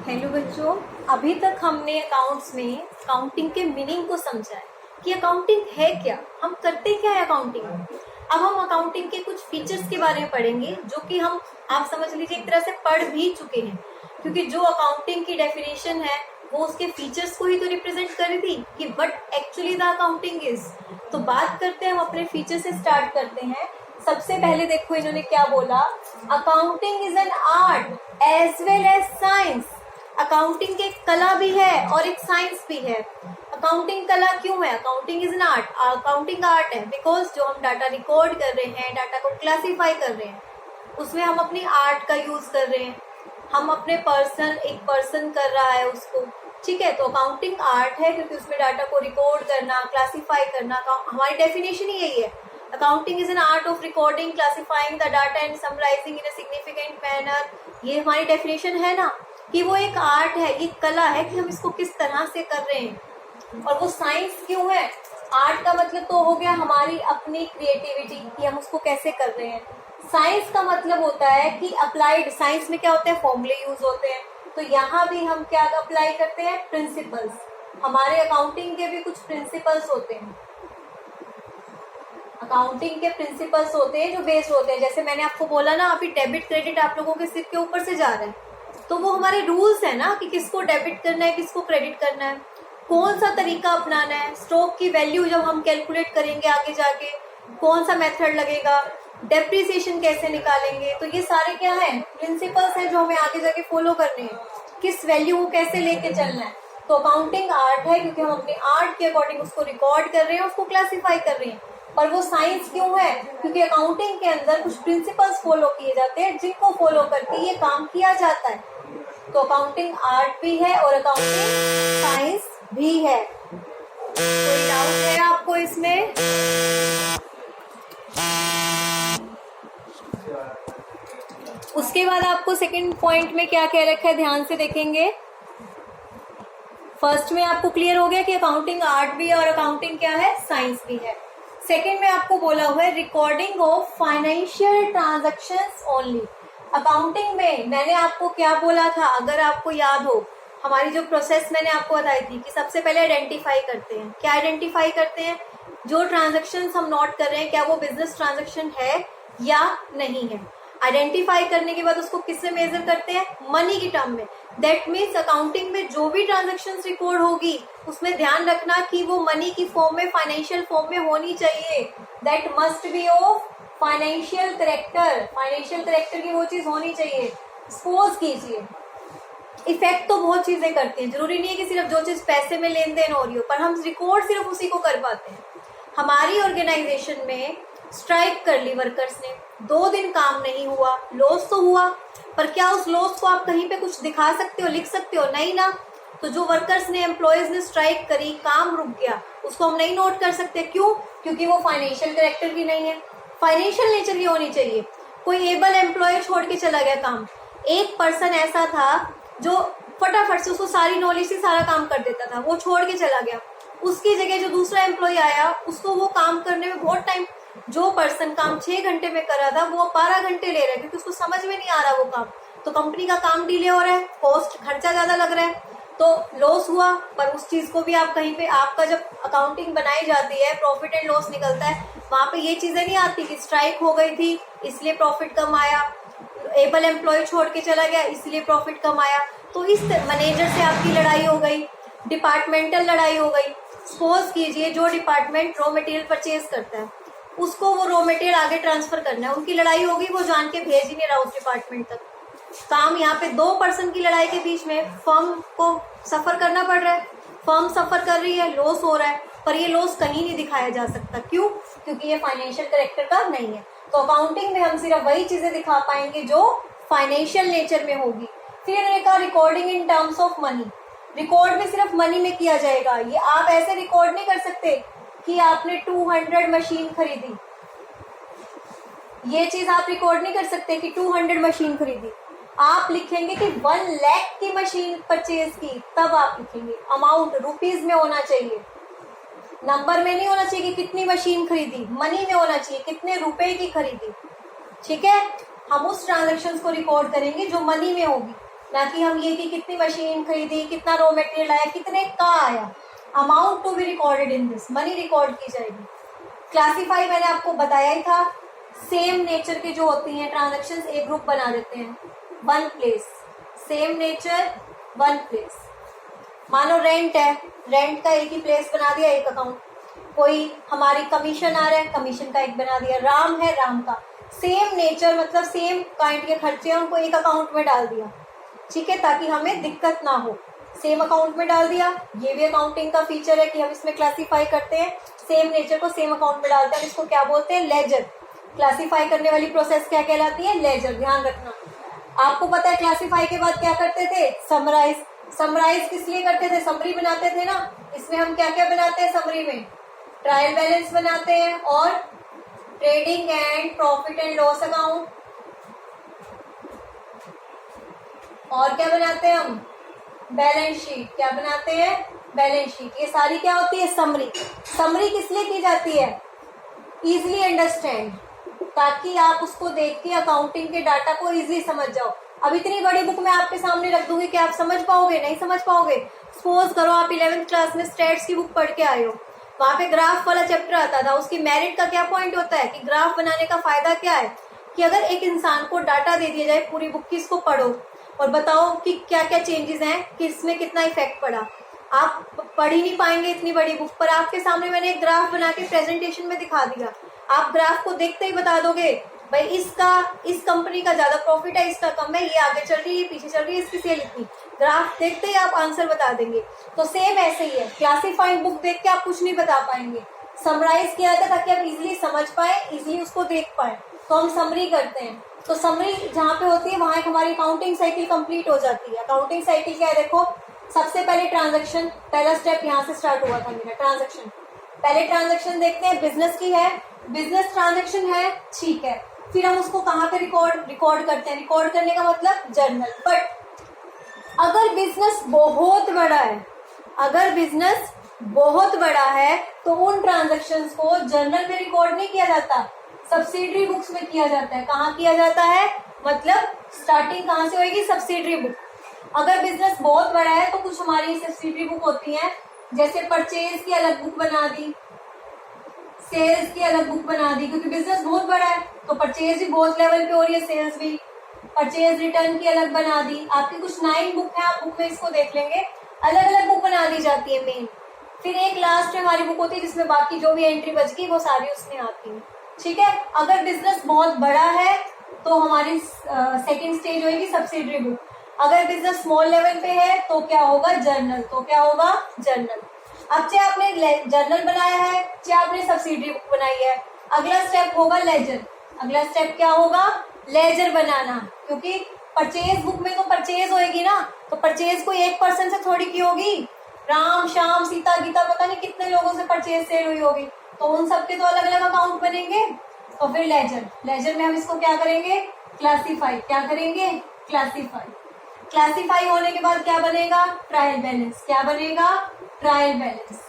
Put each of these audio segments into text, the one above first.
Hello बच्चों, अभी तक हमने अकाउंट्स में अकाउंटिंग के मीनिंग को समझा है कि अकाउंटिंग है क्या, हम करते क्या है अकाउंटिंग में। अब हम अकाउंटिंग के कुछ फीचर्स के बारे में पढ़ेंगे जो कि हम आप समझ लीजिए एक तरह से पढ़ भी चुके हैं, क्योंकि जो अकाउंटिंग की डेफिनेशन है वो उसके फीचर्स को ही तो रिप्रेजेंट कर रही थी कि what actually the accounting is. तो बात करते हैं, हम अपने फीचर से स्टार्ट करते हैं। सबसे पहले देखो इन्होंने क्या बोला, accounting is an art as well as science. Accounting एक कला भी है और एक साइंस भी है। अकाउंटिंग कला क्यों है? Accounting is an art, accounting art है बिकॉज जो हम डाटा रिकॉर्ड कर रहे हैं, डाटा को क्लासीफाई कर रहे हैं, उसमें हम अपनी आर्ट का यूज कर रहे हैं। हम अपने एक पर्सन कर रहा है उसको, ठीक है। तो अकाउंटिंग आर्ट है क्योंकि उसमें डाटा को रिकॉर्ड करना, क्लासीफाई करना, हमारी डेफिनेशन ही यही है। Accounting is an art of recording, classifying the data and summarising in a significant manner. ये हमारी डेफिनेशन है ना कि वो एक आर्ट है, एक कला है कि हम इसको किस तरह से कर रहे हैं। और वो साइंस क्यों है? आर्ट का मतलब तो हो गया हमारी अपनी क्रिएटिविटी कि हम उसको कैसे कर रहे हैं। साइंस का मतलब होता है कि अप्लाइड, साइंस में क्या होता है, फॉर्मूले यूज होते हैं। तो यहाँ भी हम क्या अप्लाई करते हैं, प्रिंसिपल्स। हमारे अकाउंटिंग के भी कुछ प्रिंसिपल्स होते हैं, अकाउंटिंग के प्रिंसिपल्स होते हैं जो बेस्ड होते हैं। जैसे मैंने आपको बोला ना, अभी डेबिट क्रेडिट आप लोगों के सिर के ऊपर से जा रहा है, तो वो हमारे रूल्स है ना कि किसको डेबिट करना है, किसको क्रेडिट करना है, कौन सा तरीका अपनाना है। स्टॉक की वैल्यू जब हम कैलकुलेट करेंगे आगे जाके, कौन सा मेथड लगेगा, डेप्रिसिएशन कैसे निकालेंगे, तो ये सारे क्या है, प्रिंसिपल्स हैं जो हमें आगे जाके फॉलो करने हैं, किस वैल्यू को कैसे लेके चलना है। तो अकाउंटिंग आर्ट है क्योंकि हम अपने आर्ट के अकॉर्डिंग उसको रिकॉर्ड कर रहे हैं, उसको क्लासीफाई कर रहे हैं। और वो साइंस क्यों है? क्योंकि अकाउंटिंग के अंदर कुछ प्रिंसिपल्स फॉलो किए जाते हैं जिनको फॉलो करके ये काम किया जाता है। तो अकाउंटिंग आर्ट भी है और अकाउंटिंग साइंस भी है। कोई डाउट है आपको इसमें? उसके बाद आपको सेकंड पॉइंट में क्या कह रखा है, ध्यान से देखेंगे। फर्स्ट में आपको क्लियर हो गया कि अकाउंटिंग आर्ट भी है और अकाउंटिंग क्या है, साइंस भी है। सेकंड में आपको बोला हुआ है recording of financial transactions only. Accounting में मैंने आपको क्या बोला था, अगर आपको याद हो, हमारी जो प्रोसेस मैंने आपको बताई थी कि सबसे पहले आइडेंटिफाई करते हैं। क्या आइडेंटिफाई करते हैं? जो ट्रांजैक्शंस हम नोट कर रहे हैं क्या वो बिजनेस ट्रांजैक्शन है या नहीं है। आइडेंटिफाई करने के बाद उसको किससे मेजर करते हैं, मनी की टर्म में। दैट मीन्स अकाउंटिंग में जो भी ट्रांजैक्शन रिकॉर्ड होगी उसमें ध्यान रखना कि वो मनी की फॉर्म में, फाइनेंशियल फॉर्म में होनी चाहिए। That must be of financial character, financial character की वो चीज होनी चाहिए। सपोज कीजिए, इफेक्ट तो बहुत चीजें करती हैं, जरूरी नहीं है कि सिर्फ जो चीज पैसे में लेन देन हो रही हो, पर हम रिकॉर्ड सिर्फ उसी को कर पाते हैं। हमारी ऑर्गेनाइजेशन में स्ट्राइक कर ली वर्कर्स ने, 2 दिन काम नहीं हुआ, लॉस तो हुआ, पर क्या उस लॉस को आप कहीं पे कुछ दिखा सकते हो, लिख सकते हो? नहीं ना। तो जो वर्कर्स ने, एम्प्लॉयज ने स्ट्राइक करी, काम रुक गया, उसको हम नहीं नोट कर सकते। क्यों? क्योंकि वो फाइनेंशियल कैरेक्टर की नहीं है, फाइनेंशियल नेचर की होनी चाहिए। कोई एबल एम्प्लॉय छोड़ के चला गया काम, एक पर्सन ऐसा था जो फटाफट से, उसको सारी नॉलेज से सारा काम कर देता था, वो छोड़ के चला गया। उसकी जगह जो दूसरा एम्प्लॉय आया, उसको वो काम करने में बहुत टाइम, जो पर्सन काम 6 घंटे में कर रहा था वो 12 घंटे ले रहा है क्योंकि उसको समझ में नहीं आ रहा वो काम। तो कंपनी का काम डिले हो रहा है, कॉस्ट, खर्चा ज्यादा लग रहा है, तो लॉस हुआ। पर उस चीज को भी आप कहीं पे, आपका जब अकाउंटिंग बनाई जाती है, प्रॉफिट एंड लॉस निकलता है, वहां पे ये चीजें नहीं आती कि स्ट्राइक हो गई थी इसलिए प्रॉफिट कम आया, एबल एम्प्लॉय छोड़ के चला गया इसलिए प्रॉफिट कम आया। तो इस मैनेजर से आपकी लड़ाई हो गई, डिपार्टमेंटल लड़ाई हो गई। सपोज कीजिए जो डिपार्टमेंट रॉ मटेरियल परचेज करता है, उसको वो रॉ मटेरियल आगे ट्रांसफर करना है, उनकी लड़ाई होगी, वो जान के भेज ही नहीं रहा उस डिपार्टमेंट तक काम। यहाँ पे 2 पर्सन की लड़ाई के बीच में फर्म को सफर करना पड़ रहा है, फर्म सफर कर रही है, लॉस हो रहा है, पर ये लॉस कहीं नहीं दिखाया जा सकता। क्यों? क्योंकि ये फाइनेंशियल कैरेक्टर का नहीं है। तो अकाउंटिंग में हम सिर्फ वही चीजें दिखा पाएंगे जो फाइनेंशियल नेचर में होगी। फिर इन्होंने कहा recording in terms of money, record भी सिर्फ मनी में किया जाएगा। ये आप ऐसे रिकॉर्ड नहीं कर सकते कि आपने 200 मशीन खरीदी, ये चीज आप रिकॉर्ड नहीं कर सकते कि 200 मशीन खरीदी। आप लिखेंगे कि 1 लाख की मशीन परचेज की, तब आप लिखेंगे। अमाउंट रुपीज में होना चाहिए, नंबर में नहीं होना चाहिए कि कितनी मशीन खरीदी, मनी में होना चाहिए कितने रुपए की खरीदी। ठीक है, हम उस ट्रांजैक्शंस को रिकॉर्ड करेंगे जो मनी में होगी। ना कि हम ये कि कितनी मशीन खरीदी, कितना रॉ मटेरियल आया, कितने का आया। Amount to be recorded in this, money record की जाएगी। क्लासीफाई मैंने आपको बताया ही था, सेम नेचर की जो होती हैं ट्रांजेक्शन्स एक ग्रुप बना देते हैं, one place, same nature one place. मानो रेंट है, रेंट का एक ही प्लेस बना दिया, एक अकाउंट। कोई हमारी कमीशन आ रहा है, कमीशन का एक बना दिया। राम है, राम का सेम नेचर मतलब सेम काइंड के खर्चे हैं, उनको एक अकाउंट में डाल दिया, ठीक है, ताकि हमें दिक्कत ना हो। सेम अकाउंट में डाल दिया। ये भी अकाउंटिंग का फीचर है कि हम इसमें क्लासीफाई करते हैं, सेम नेचर को सेम अकाउंट में डालते हैं। इसको क्या बोलते हैं? लेजर। क्लासीफाई करने वाली प्रोसेस क्या कहलाती है? लेजर। ध्यान रखना। आपको पता है क्लासीफाई के बाद क्या करते थे? समराइज। समराइज किस लिए करते थे? समरी बनाते थे ना। इसमें हम क्या क्या बनाते हैं समरी में? ट्रायल बैलेंस बनाते हैं और trading and profit and loss account. और क्या बनाते हैं हम? Balance sheet. क्या बनाते हैं? Balance sheet. ये सारी क्या होती है? समरी। समरी किस लिए की जाती है? इजिली अंडरस्टैंड, ताकि आप उसको देख के अकाउंटिंग के डाटा को इजिली समझ जाओ। अब इतनी बड़ी बुक मैं आपके सामने रख दूंगी कि आप समझ पाओगे? नहीं समझ पाओगे। सपोज करो आप 11th क्लास में स्टैट्स की बुक पढ़ के आए हो, वहां पे ग्राफ वाला चैप्टर आता था। उसकी मेरिट का क्या पॉइंट होता है कि ग्राफ बनाने का फायदा क्या है कि अगर एक इंसान को डाटा दे दिया जाए पूरी बुक की, इसको पढ़ो और बताओ कि क्या क्या चेंजेस हैं, कि इसमें कितना इफेक्ट पड़ा। आप पढ़ ही नहीं पाएंगे इतनी बड़ी बुक, पर आपके सामने मैंने एक ग्राफ बना के प्रेजेंटेशन में दिखा दिया। आप ग्राफ को देखते ही बता दोगे भाई इसका, इस कंपनी का ज्यादा प्रॉफिट है, इसका कम है, ये आगे चल रही है, पीछे चल रही है, इसकी सेल इतनी। ग्राफ देखते ही आप आंसर बता देंगे। तो सेम ऐसे ही है, क्लासीफाइड बुक देख के आप कुछ नहीं बता पाएंगे। समराइज किया था ताकि आप इजिली समझ पाए, इजिली उसको देख पाए, तो हम समरी करते हैं। तो समरी जहाँ पे होती है वहां एक हमारी अकाउंटिंग साइकिल कंप्लीट हो जाती है। अकाउंटिंग साइकिल क्या है? देखो, सबसे पहले ट्रांजैक्शन, पहला स्टेप यहाँ से स्टार्ट हुआ था मेरा, ट्रांजैक्शन। पहले ट्रांजैक्शन देखते हैं, बिजनेस की है, बिजनेस ट्रांजैक्शन है, ठीक है। फिर हम उसको कहाँ पे रिकॉर्ड करते हैं? रिकॉर्ड करने का मतलब जर्नल। बट अगर बिजनेस बहुत बड़ा है, अगर बिजनेस बहुत बड़ा है तो उन ट्रांजैक्शंस को जर्नल में रिकॉर्ड नहीं किया जाता, सब्सिडरी बुक्स में किया जाता है। कहाँ किया जाता है? मतलब स्टार्टिंग कहाँ से होगी? Subsidiary book. अगर बिजनेस बहुत बड़ा है तो कुछ हमारी सब्सिडरी बुक होती हैं, जैसे परचेज की अलग बुक बना दी, सेल्स की अलग बुक बना दी, क्योंकि बिजनेस बहुत बड़ा है तो परचेज भी बहुत लेवल पे हो रही है, सेल्स भी। परचेज रिटर्न की अलग बना दी। आपकी कुछ 9 बुक है, आप बुक में इसको देख लेंगे, अलग अलग बुक बना दी जाती है मेन। फिर एक लास्ट में हमारी बुक होती है जिसमें बाकी जो भी एंट्री बच गई वो सारी उसमें आती है, ठीक है। अगर बिजनेस बहुत बड़ा है तो हमारी सेकेंड स्टेज होगी सब्सिडरी बुक। अगर बिजनेस स्मॉल लेवल पे है तो क्या होगा? जर्नल। तो क्या होगा? जर्नल। अब चाहे आपने जर्नल बनाया है, चाहे आपने सब्सिडरी बुक बनाई है, अगला स्टेप होगा लेजर। अगला स्टेप क्या होगा? लेजर बनाना, क्योंकि परचेज बुक में तो परचेज होगी ना, तो परचेज कोई एक पर्सन से थोड़ी की होगी। राम श्याम सीता गीता पता नहीं कितने लोगों से परचेज सेल हुई होगी, तो उन सबके तो अलग अलग अकाउंट बनेंगे। तो फिर लेजर, लेजर में हम इसको क्या करेंगे? क्लासीफाई। क्या करेंगे? क्लासीफाई। क्लासीफाई होने के बाद क्या बनेगा? Trial balance. क्या बनेगा? ट्रायल बैलेंस,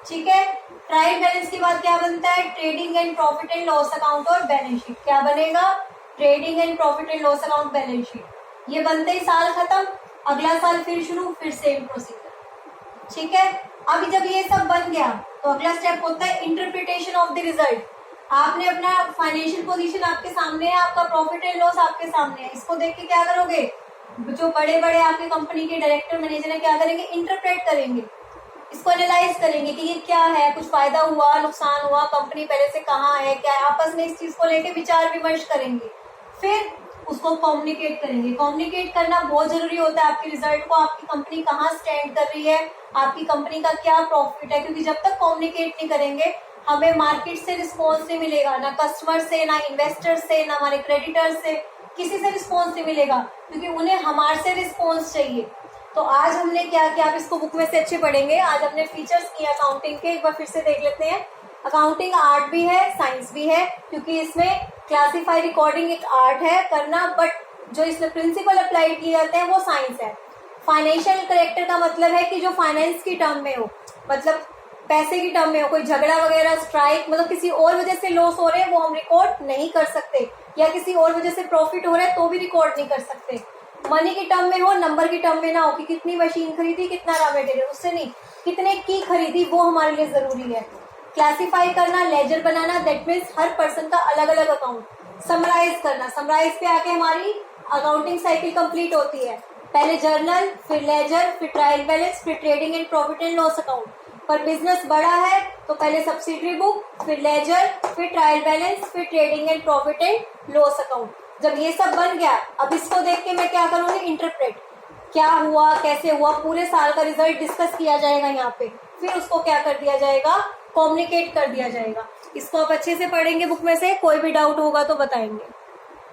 ठीक है। ट्रायल बैलेंस के बाद क्या बनता है? Trading and profit and loss account और बैलेंस शीट। क्या बनेगा? Trading and profit and loss account, balance sheet. ये बनते ही साल खत्म, अगला साल फिर शुरू, फिर सेम प्रोसीजर, ठीक है। अभी जब ये सब बन गया तो अगला स्टेप होता है इंटरप्रिटेशन ऑफ द रिजल्ट। आपने अपना फाइनेंशियल पोजीशन आपके सामने है, आपका प्रॉफिट एंड लॉस आपके सामने है, इसको देख के क्या करोगे? जो बड़े बड़े आपके कंपनी के डायरेक्टर मैनेजर है क्या करेंगे? इंटरप्रेट करेंगे, इसको एनालाइज करेंगे कि ये क्या है, कुछ फायदा हुआ, नुकसान हुआ, कंपनी पहले से कहाँ है, क्या है, आपस में इस चीज को लेके विचार विमर्श करेंगे, फिर उसको कम्युनिकेट करेंगे। कम्युनिकेट करना बहुत जरूरी होता है आपके रिजल्ट को, आपकी कंपनी कहाँ स्टैंड कर रही है, आपकी कंपनी का क्या प्रॉफिट है, क्योंकि जब तक कम्युनिकेट नहीं करेंगे हमें मार्केट से रिस्पॉन्स नहीं मिलेगा, ना कस्टमर से, ना इन्वेस्टर से, ना हमारे क्रेडिटर से, किसी से रिस्पॉन्स नहीं मिलेगा, क्योंकि उन्हें हमारे से रिस्पॉन्स चाहिए। तो आज हमने क्या किया, आप इसको बुक में से अच्छे पढ़ेंगे। आज हमने फीचर्स किए अकाउंटिंग के, एक बार फिर से देख लेते हैं। अकाउंटिंग आर्ट भी है, साइंस भी है, क्योंकि इसमें क्लासीफाई रिकॉर्डिंग एक आर्ट है करना, बट जो इसमें प्रिंसिपल अप्लाई किए जाते हैं वो साइंस है। फाइनेंशियल करेक्टर का मतलब है कि जो फाइनेंस की टर्म में हो, मतलब पैसे की टर्म में हो, कोई झगड़ा वगैरह, स्ट्राइक, मतलब किसी और वजह से लॉस हो रहे हैं वो हम रिकॉर्ड नहीं कर सकते, या किसी और वजह से प्रॉफिट हो रहा है तो भी रिकॉर्ड नहीं कर सकते। मनी की टर्म में हो, नंबर की टर्म में ना हो कि कितनी मशीन खरीदी, कितना रॉ मटेरियल, उससे नहीं, कितने की खरीदी, वो हमारे लिए जरूरी है। क्लासिफाई करना, लेजर बनाना, दैट मीन्स हर पर्सन का अलग अलग अकाउंट। समराइज करना, समराइज पे आके हमारी अकाउंटिंग साइकिल कंप्लीट होती है। पहले जर्नल, फिर लेजर, फिर ट्रायल बैलेंस, फिर trading and profit and loss account. पर बिजनेस बड़ा है तो पहले सब्सिडरी बुक, फिर लेजर, फिर ट्रायल बैलेंस, फिर trading and profit and loss account. जब ये सब बन गया, अब इसको देख के मैं क्या करूंगी, इंटरप्रेट, क्या हुआ, कैसे हुआ, पूरे साल का रिजल्ट डिस्कस किया जाएगा यहाँ पे। फिर उसको क्या कर दिया जाएगा, कम्युनिकेट कर दिया जाएगा। इसको आप अच्छे से पढ़ेंगे बुक में से, कोई भी डाउट होगा तो बताएंगे।